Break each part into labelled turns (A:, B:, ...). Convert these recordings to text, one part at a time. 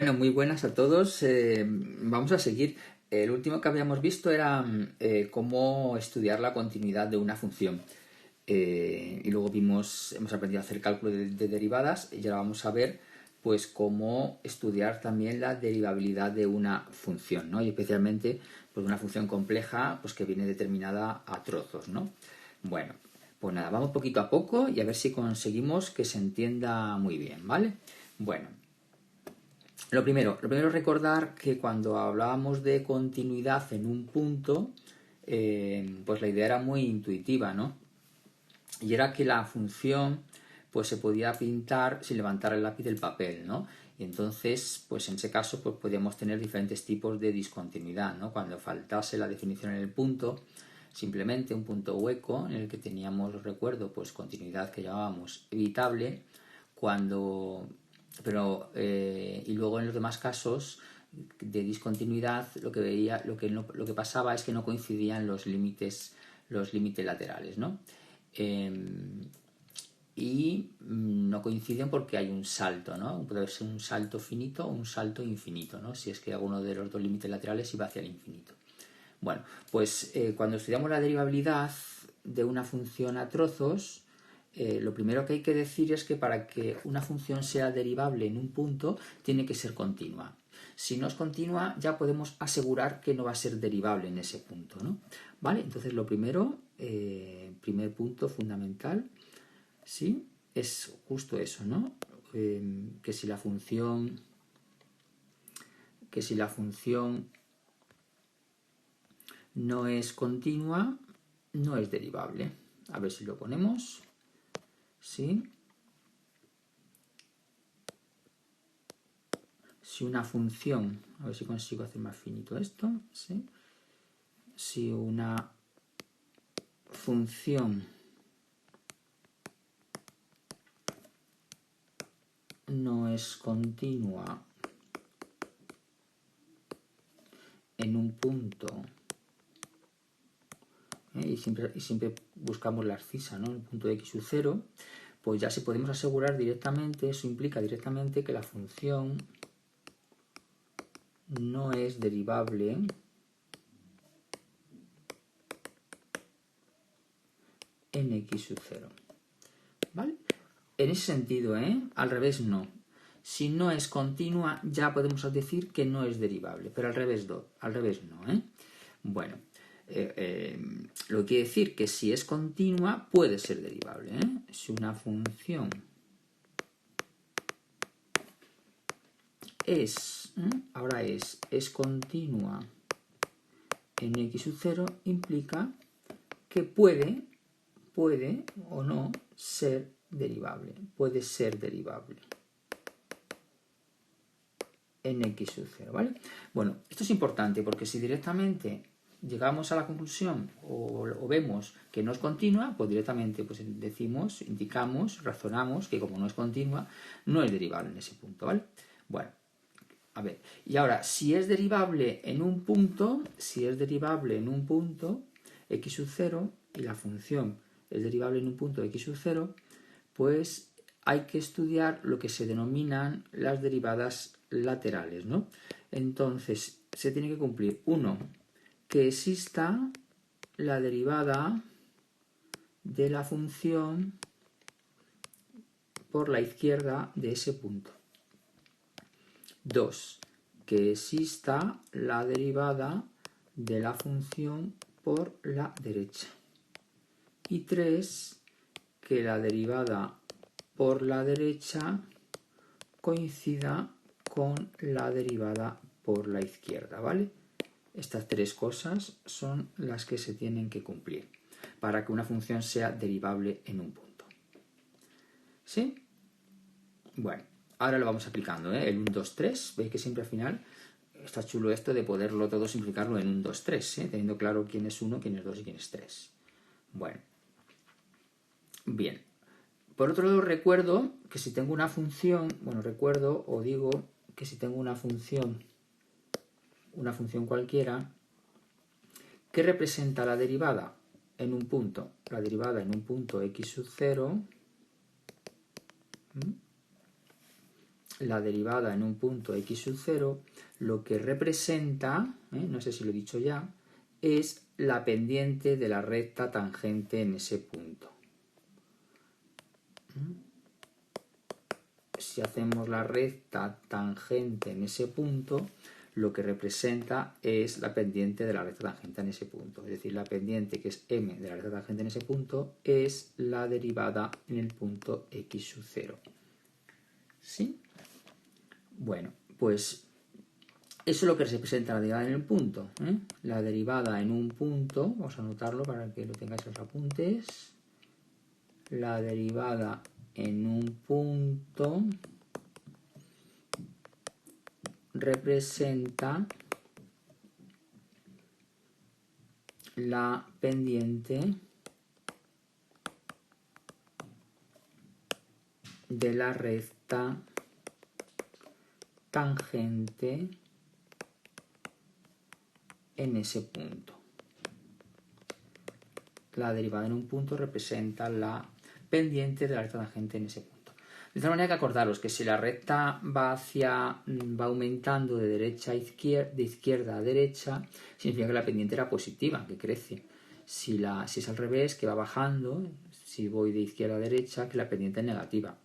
A: Bueno, muy buenas a todos. Vamos a seguir. El último que habíamos visto era cómo estudiar la continuidad de una función. Y luego hemos aprendido a hacer cálculo de derivadas y ahora vamos a ver pues cómo estudiar también la derivabilidad de una función, ¿no? Y especialmente pues una función compleja pues que viene determinada a trozos, ¿no? Bueno, pues nada, vamos poquito a poco y a ver si conseguimos que se entienda muy bien, ¿vale? Bueno. Lo primero es recordar que cuando hablábamos de continuidad en un punto, pues la idea era muy intuitiva, ¿no? Y era que la función pues se podía pintar sin levantar el lápiz del papel, ¿no? Y entonces, pues en ese caso, pues podíamos tener diferentes tipos de discontinuidad, ¿no? Cuando faltase la definición en el punto, simplemente un punto hueco en el que teníamos, recuerdo, pues continuidad que llamábamos evitable, y luego en los demás casos de discontinuidad lo que pasaba es que no coincidían los límites laterales, ¿no? Y no coinciden porque hay un salto, ¿no? Puede ser un salto finito o un salto infinito, ¿no? Si es que alguno de los dos límites laterales iba hacia el infinito. Bueno, pues cuando estudiamos la derivabilidad de una función a trozos, lo primero que hay que decir es que para que una función sea derivable en un punto, tiene que ser continua. Si no es continua, ya podemos asegurar que no va a ser derivable en ese punto, ¿no? ¿Vale? Entonces lo primero, primer punto fundamental, ¿sí? Es justo eso, ¿no? Que si la función no es continua, no es derivable. A ver si lo ponemos. ¿Sí? Si una función, a ver si consigo hacer más finito esto, ¿sí? Si una función no es continua en un punto, y siempre buscamos la abscisa, ¿no? El punto de x sub 0, pues ya si podemos asegurar directamente, eso implica directamente que la función no es derivable en x sub 0. ¿Vale? En ese sentido, al revés no. Si no es continua, ya podemos decir que no es derivable, pero al revés no. Bueno, lo que quiere decir que si es continua, puede ser derivable. Si una función es continua en x sub 0, implica que puede o no ser derivable. Puede ser derivable en x sub 0, ¿vale? Bueno, esto es importante porque si directamente llegamos a la conclusión o vemos que no es continua, pues directamente pues indicamos, razonamos que como no es continua, no es derivable en ese punto, ¿vale? Bueno, a ver, y ahora, si es derivable en un punto, x sub 0, y la función es derivable en un punto x sub 0, pues hay que estudiar lo que se denominan las derivadas laterales, ¿no? Entonces, se tiene que cumplir, uno, que exista la derivada de la función por la izquierda de ese punto. 2. Que exista la derivada de la función por la derecha. Y 3. Que la derivada por la derecha coincida con la derivada por la izquierda, ¿vale? Estas tres cosas son las que se tienen que cumplir para que una función sea derivable en un punto. ¿Sí? Bueno, ahora lo vamos aplicando, el 1, 2, 3. Veis que siempre al final está chulo esto de poderlo todo simplificarlo en 1, 2, 3, teniendo claro quién es 1, quién es 2 y quién es 3. Bueno, bien. Por otro lado, recuerdo que si tengo una función, digo que si tengo una función cualquiera, que representa la derivada en un punto, x sub 0, la derivada en un punto x sub 0, lo que representa, no sé si lo he dicho ya, es la pendiente de la recta tangente en ese punto. Si hacemos la recta tangente en ese punto, lo que representa es la pendiente de la recta tangente en ese punto. Es decir, la pendiente, que es m de la recta tangente en ese punto, es la derivada en el punto x sub 0. ¿Sí? Bueno, pues eso es lo que representa la derivada en el punto. La derivada en un punto, vamos a anotarlo para que lo tengáis en los apuntes. La derivada en un punto representa la pendiente de la recta tangente en ese punto. La derivada en un punto representa la pendiente de la recta tangente en ese punto. De tal manera que acordaros que si la recta va aumentando de izquierda a derecha, significa que la pendiente era positiva, que crece. Si es al revés, que va bajando, si voy de izquierda a derecha, que la pendiente es negativa.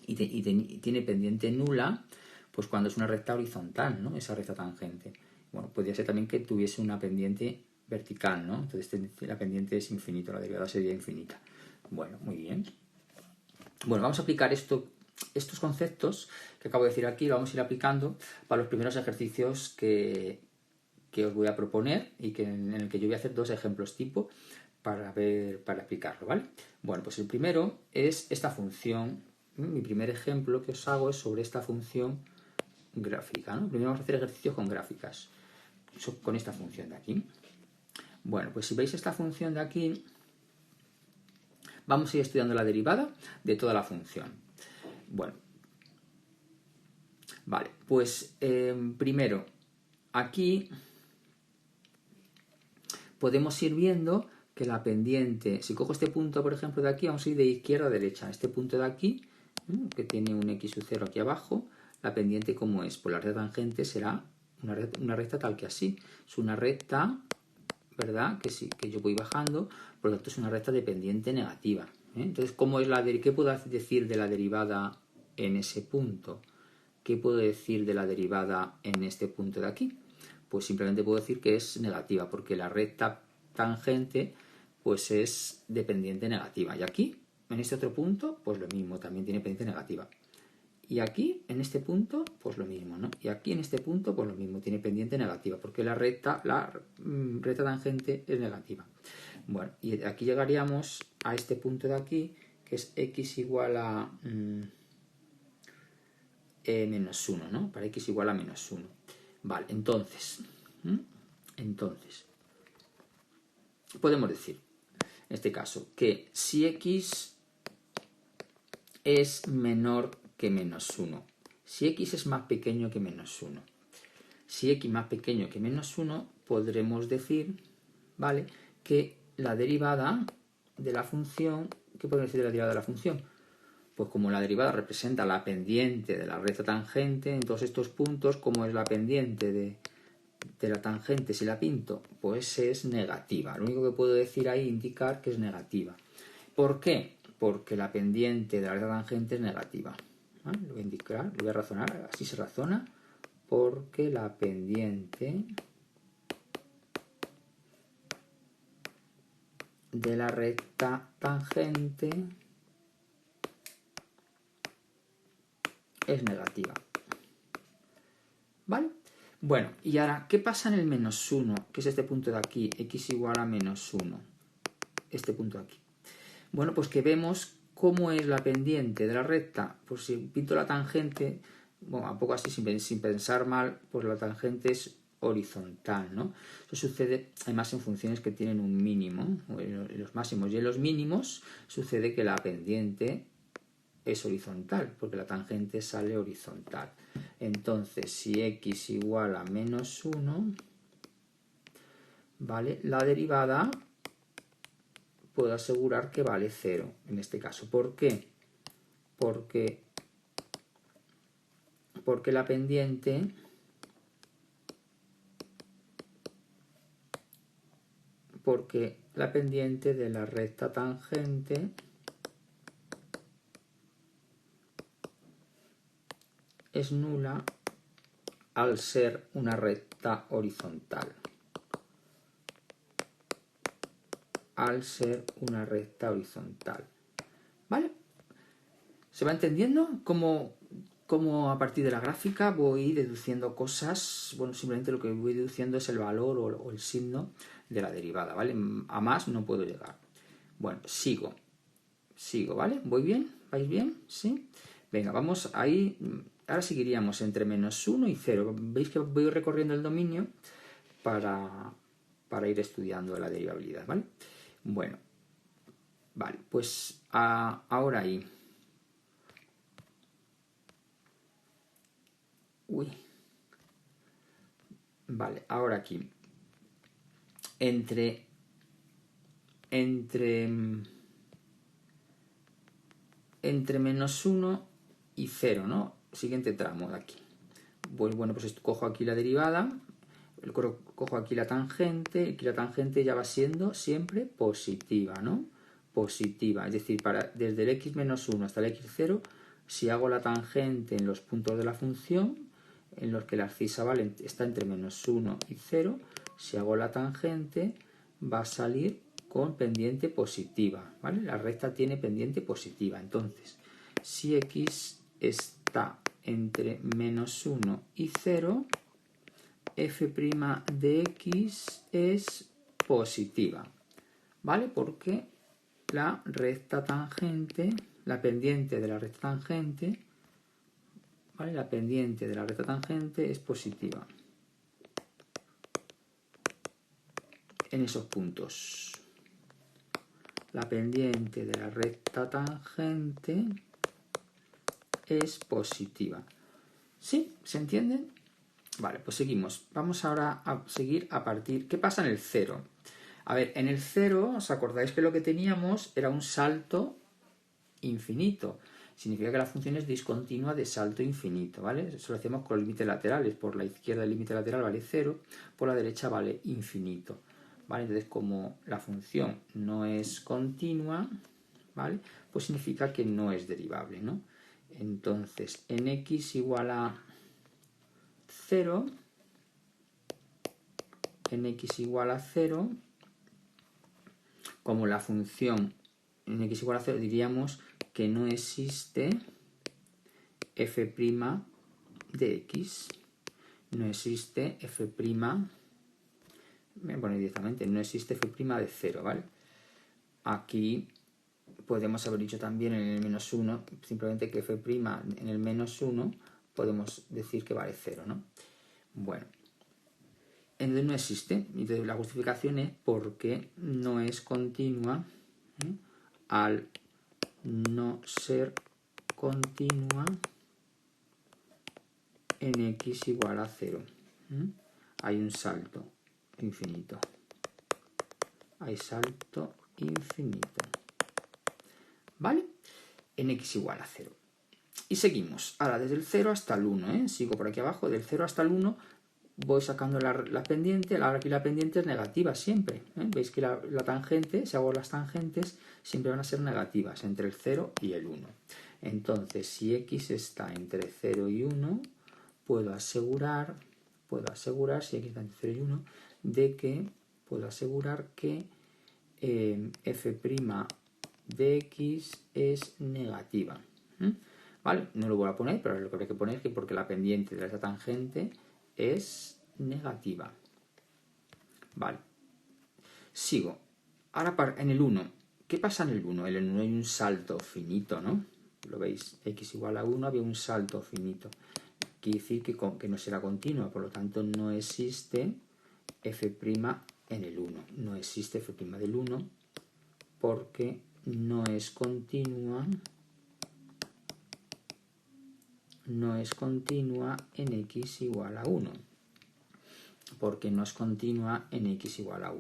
A: Y tiene pendiente nula, pues cuando es una recta horizontal, ¿no? Esa recta tangente. Bueno, podría ser también que tuviese una pendiente vertical, ¿no? Entonces la pendiente es infinita, la derivada sería infinita. Bueno, muy bien. Bueno, vamos a aplicar estos conceptos que acabo de decir aquí, lo vamos a ir aplicando para los primeros ejercicios que os voy a proponer y en el que yo voy a hacer dos ejemplos tipo para aplicarlo, ¿vale? Bueno, pues el primero es esta función. Mi primer ejemplo que os hago es sobre esta función gráfica, ¿no? Primero vamos a hacer ejercicios con gráficas, con esta función de aquí. Bueno, pues si veis esta función de aquí, vamos a ir estudiando la derivada de toda la función. Bueno, vale, pues primero, aquí podemos ir viendo que la pendiente, si cojo este punto, por ejemplo, de aquí, vamos a ir de izquierda a derecha. Este punto de aquí, que tiene un x sub 0 aquí abajo, la pendiente, ¿cómo es? Pues la recta tangente será una recta tal que así. Es una recta, ¿verdad? Que yo voy bajando, por lo tanto es una recta de pendiente negativa. Entonces, ¿qué puedo decir de la derivada en ese punto? ¿Qué puedo decir de la derivada en este punto de aquí? Pues simplemente puedo decir que es negativa, porque la recta tangente pues es de pendiente negativa. Y aquí, en este otro punto, pues lo mismo, también tiene pendiente negativa. Y aquí, en este punto, pues lo mismo, ¿no? Y aquí, en este punto, pues lo mismo, tiene pendiente negativa, porque la recta tangente es negativa. Bueno, y aquí llegaríamos a este punto de aquí, que es x igual a menos 1, ¿no? Para x igual a menos 1. Vale, entonces, podemos decir, en este caso, que si x es menor que menos 1, si x es más pequeño que menos 1, si x más pequeño que menos 1, podremos decir, ¿vale?, que la derivada de la función, ¿qué podemos decir de la derivada de la función? Pues como la derivada representa la pendiente de la recta tangente, en todos estos puntos, ¿cómo es la pendiente de la tangente si la pinto? Pues es negativa. Lo único que puedo decir ahí, indicar que es negativa. ¿Por qué? Porque la pendiente de la recta tangente es negativa. ¿Vale? Lo voy a indicar, lo voy a razonar, así se razona, porque la pendiente de la recta tangente es negativa. ¿Vale? Bueno, y ahora, ¿qué pasa en el menos 1? Que es este punto de aquí, x igual a menos 1. Este punto de aquí. Bueno, pues que vemos cómo es la pendiente de la recta. Pues si pinto la tangente, bueno, un poco así sin pensar mal, pues la tangente es horizontal, ¿no? Eso sucede además en funciones que tienen un mínimo, en los máximos y en los mínimos sucede que la pendiente es horizontal, porque la tangente sale horizontal. Entonces, si x igual a menos 1, ¿vale?, la derivada puedo asegurar que vale 0 en este caso. ¿Por qué? Porque porque la pendiente de la recta tangente es nula al ser una recta horizontal. ¿Vale? ¿Se va entendiendo cómo a partir de la gráfica voy deduciendo cosas? Bueno, simplemente lo que voy deduciendo es el valor o el signo de la derivada, ¿vale? A más no puedo llegar. Bueno, sigo, ¿vale? ¿Voy bien? ¿Vais bien? ¿Sí? Venga, vamos ahí. Ahora seguiríamos entre -1 y 0. Veis que voy recorriendo el dominio para ir estudiando la derivabilidad, ¿vale? Bueno, vale, pues ahora ahí. Vale, ahora aquí. Entre -1 y 0, ¿no? Siguiente tramo de aquí. Bueno, pues cojo aquí la derivada, cojo aquí la tangente, aquí la tangente ya va siendo siempre positiva, ¿no? Positiva, es decir, desde el x-1 hasta el x0, si hago la tangente en los puntos de la función, en los que la abscisa está entre -1 y 0, si hago la tangente va a salir con pendiente positiva, ¿vale? La recta tiene pendiente positiva, entonces, si x está entre -1 y 0, f' de x es positiva, ¿vale? Porque la recta tangente, la pendiente de la recta tangente, ¿vale? La pendiente de la recta tangente es positiva en esos puntos. La pendiente de la recta tangente es positiva. ¿Sí? ¿Se entienden? Vale, pues seguimos. Vamos ahora a seguir a partir... ¿Qué pasa en el 0? A ver, en el 0, ¿os acordáis que lo que teníamos era un salto infinito? Significa que la función es discontinua de salto infinito, ¿vale? Eso lo hacemos con límites laterales. Por la izquierda el límite lateral vale 0, por la derecha vale infinito, ¿vale? Entonces, como la función no es continua, ¿vale? Pues significa que no es derivable, ¿no? Entonces, en x igual a 0, como la función en x igual a 0, diríamos que no existe f' de x. No existe f', bueno, directamente, no existe f' de 0, ¿vale? Aquí podemos haber dicho también en el -1, simplemente que f' en el -1 podemos decir que vale 0, ¿no? Bueno, entonces no existe. Entonces la justificación es porque no es continua, ¿eh? Al no ser continua en x igual a 0. Hay un salto infinito. Hay salto infinito. ¿Vale? En x igual a 0. Y seguimos. Ahora, desde el 0 hasta el 1, ¿eh? Sigo por aquí abajo. Del 0 hasta el 1 voy sacando la pendiente. Ahora aquí la pendiente es negativa siempre, ¿eh? Veis que la tangente, si hago las tangentes, siempre van a ser negativas entre el 0 y el 1. Entonces, si x está entre 0 y 1, puedo asegurar, si x está entre 0 y 1, de que puedo asegurar que f' de x es negativa. ¿Vale? No lo voy a poner, pero lo que habrá que poner es que porque la pendiente de esa tangente es negativa. Vale. Sigo. Ahora en el 1. ¿Qué pasa en el 1? En el 1 hay un salto finito, ¿no? Lo veis, x igual a 1 había un salto finito. Quiere decir que no será continua, por lo tanto no existe f' en el 1. No existe f' del 1 porque no es continua en x igual a 1. Porque no es continua en x igual a 1.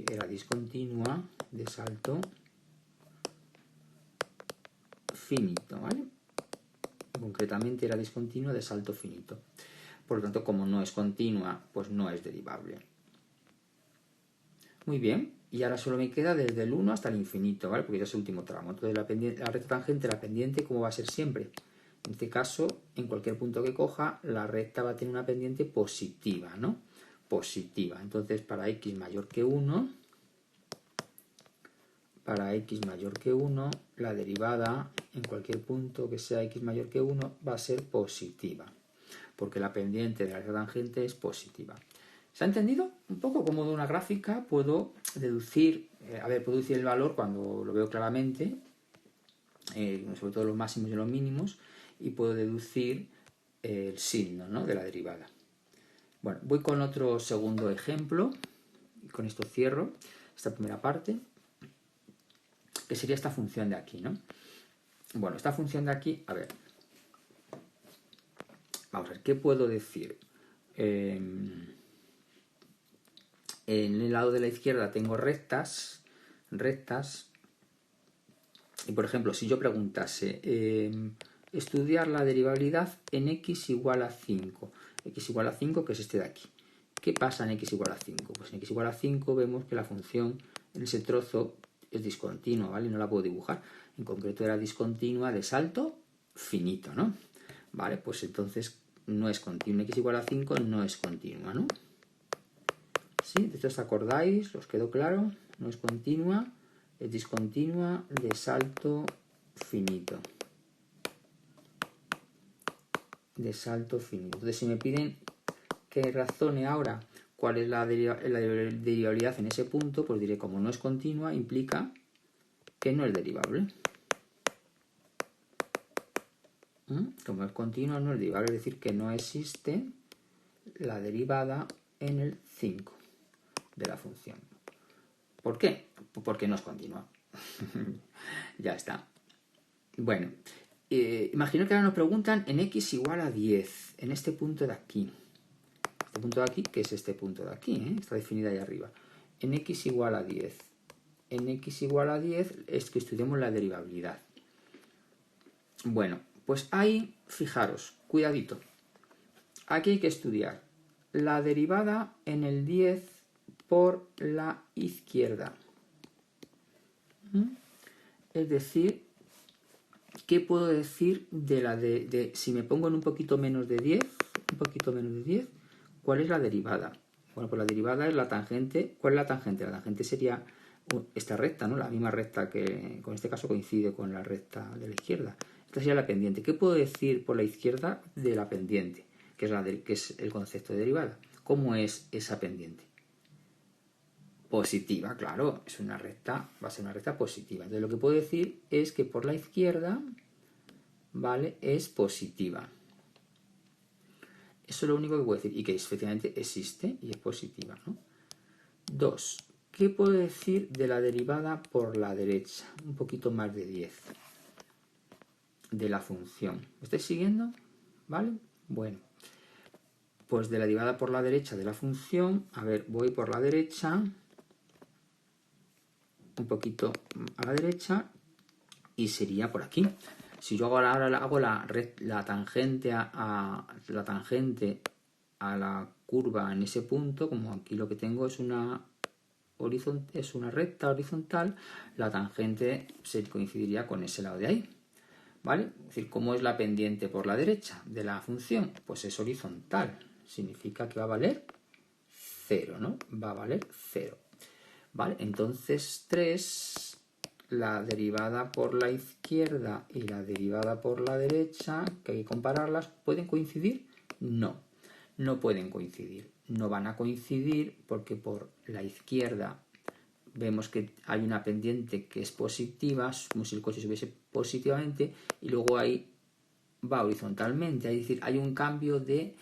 A: Era discontinua de salto finito, ¿vale? concretamente era discontinua de salto finito. Por lo tanto, como no es continua, pues no es derivable. Muy bien, y ahora solo me queda desde el 1 hasta el infinito, ¿vale? Porque ya es el último tramo. Entonces la recta tangente, la pendiente, ¿cómo va a ser siempre? En este caso, en cualquier punto que coja, la recta va a tener una pendiente positiva, ¿no? Positiva. Entonces, para x mayor que 1, la derivada en cualquier punto que sea x mayor que 1 va a ser positiva, porque la pendiente de la recta tangente es positiva. ¿Se ha entendido? Un poco como de una gráfica puedo deducir, puedo deducir el valor cuando lo veo claramente, sobre todo los máximos y los mínimos, y puedo deducir el signo, ¿no?, de la derivada. Bueno, voy con otro segundo ejemplo, y con esto cierro esta primera parte, que sería esta función de aquí, ¿no? Bueno, esta función de aquí, a ver, vamos a ver, ¿qué puedo decir? En el lado de la izquierda tengo rectas, y por ejemplo, si yo preguntase estudiar la derivabilidad en x igual a 5, x igual a 5, que es este de aquí. ¿Qué pasa en x igual a 5? Pues en x igual a 5 vemos que la función en ese trozo es discontinua, ¿vale? No la puedo dibujar. En concreto era discontinua de salto finito, ¿no? Vale, pues entonces no es continua. X igual a 5 no es continua, ¿no? ¿Sí? De hecho, ¿os acordáis? ¿Os quedó claro? No es continua, es discontinua de salto finito. De salto finito. Entonces, si me piden que razone ahora cuál es la derivabilidad en ese punto, pues diré, como no es continua, implica que no es derivable. Como es continua, no es derivable, es decir, que no existe la derivada en el 5 de la función. ¿Por qué? Porque no es continua. Ya está. Bueno, imagino que ahora nos preguntan en x igual a 10, en este punto de aquí. Este punto de aquí, que es este punto de aquí, está definida ahí arriba. En x igual a 10. En x igual a 10 es que estudiemos la derivabilidad. Bueno, pues ahí, fijaros, cuidadito. Aquí hay que estudiar la derivada en el 10 por la izquierda. Es decir, ¿qué puedo decir de la si me pongo en un poquito menos de 10, ¿cuál es la derivada? Bueno, pues la derivada es la tangente. ¿Cuál es la tangente? La tangente sería esta recta, ¿no? La misma recta que con este caso coincide con la recta de la izquierda. Esta sería la pendiente. ¿Qué puedo decir por la izquierda de la pendiente? Que es el concepto de derivada. ¿Cómo es esa pendiente? Positiva, claro, es una recta, va a ser una recta positiva. Entonces lo que puedo decir es que por la izquierda, ¿vale?, es positiva. Eso es lo único que puedo decir, y que efectivamente existe y es positiva, ¿no? 2. ¿Qué puedo decir de la derivada por la derecha? Un poquito más de 10 de la función. ¿Me estáis siguiendo? ¿Vale? Bueno, pues de la derivada por la derecha de la función, a ver, voy por la derecha, un poquito a la derecha, y sería por aquí. Si yo ahora hago la tangente a la curva en ese punto, como aquí lo que tengo es una recta horizontal, la tangente se coincidiría con ese lado de ahí, ¿vale? Es decir, ¿cómo es la pendiente por la derecha de la función? Pues es horizontal, significa que va a valer 0, ¿no? Va a valer 0, ¿vale? Entonces 3, la derivada por la izquierda y la derivada por la derecha, que hay que compararlas, ¿pueden coincidir? No, no pueden coincidir. No van a coincidir porque por la izquierda vemos que hay una pendiente que es positiva, como si el coche subiese positivamente, y luego ahí va horizontalmente, es decir, hay un cambio de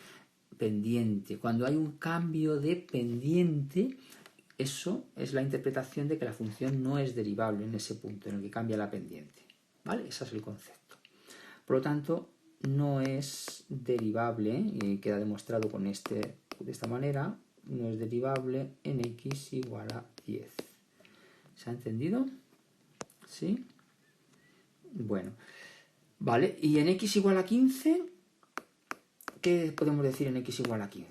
A: pendiente. Cuando hay un cambio de pendiente, eso es la interpretación de que la función no es derivable en ese punto en el que cambia la pendiente, ¿vale? Ese es el concepto. Por lo tanto, no es derivable, y queda demostrado de esta manera, no es derivable en x igual a 10. ¿Se ha entendido? ¿Sí? Bueno, Vale, y en x igual a 15, ¿qué podemos decir en x igual a 15?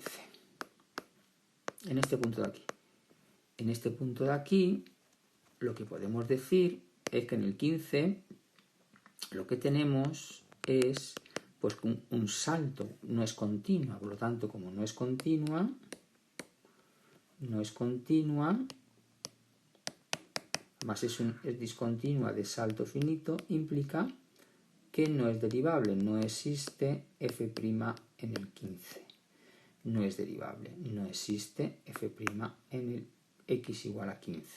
A: En este punto de aquí. En este punto de aquí, lo que podemos decir es que en el 15 lo que tenemos es pues un salto, no es continua, por lo tanto, como no es continua, más es discontinua de salto finito, implica que no es derivable, no existe f' en el 15. No es derivable, no existe f' en el x igual a 15.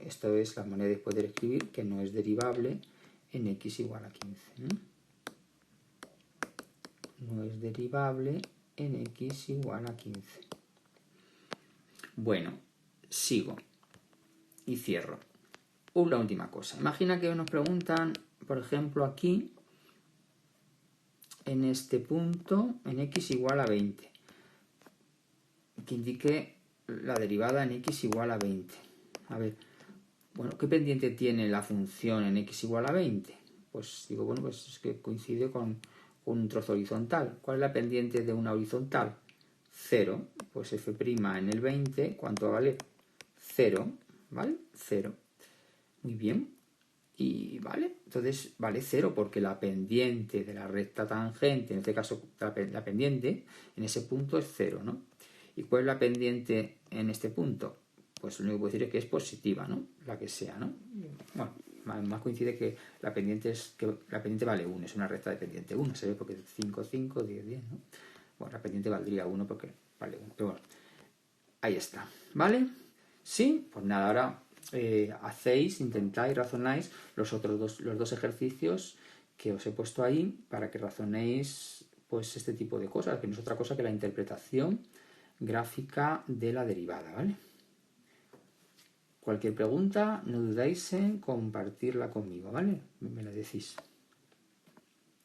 A: Esto es la manera de poder escribir que no es derivable en x igual a 15. No es derivable en x igual a 15. Bueno, sigo y cierro. Una última cosa. Imagina que nos preguntan, por ejemplo, aquí, en este punto, en x igual a 20, que indique la derivada en x igual a 20. A ver, bueno, ¿qué pendiente tiene la función en x igual a 20? Pues digo, bueno, pues es que coincide con un trozo horizontal. ¿Cuál es la pendiente de una horizontal? 0. Pues f' en el 20, ¿cuánto vale? 0, ¿vale? 0. Muy bien. Y vale, entonces vale 0 porque la pendiente de la recta tangente, en este caso la pendiente en ese punto es 0, ¿no? ¿Y cuál es la pendiente en este punto? Pues lo único que puedo decir es que es positiva, ¿no? La que sea, ¿no? Bueno, más coincide que la pendiente vale 1, es una recta de pendiente 1, se ve porque es 5, 5, 10, 10, ¿no? Bueno, la pendiente valdría 1 porque vale 1, pero bueno, ahí está, ¿vale? Sí, pues nada, ahora intentáis, razonáis los dos ejercicios que os he puesto ahí para que razonéis pues este tipo de cosas, que no es otra cosa que la interpretación gráfica de la derivada, ¿vale? Cualquier pregunta, no dudéis en compartirla conmigo, ¿vale? Me la decís.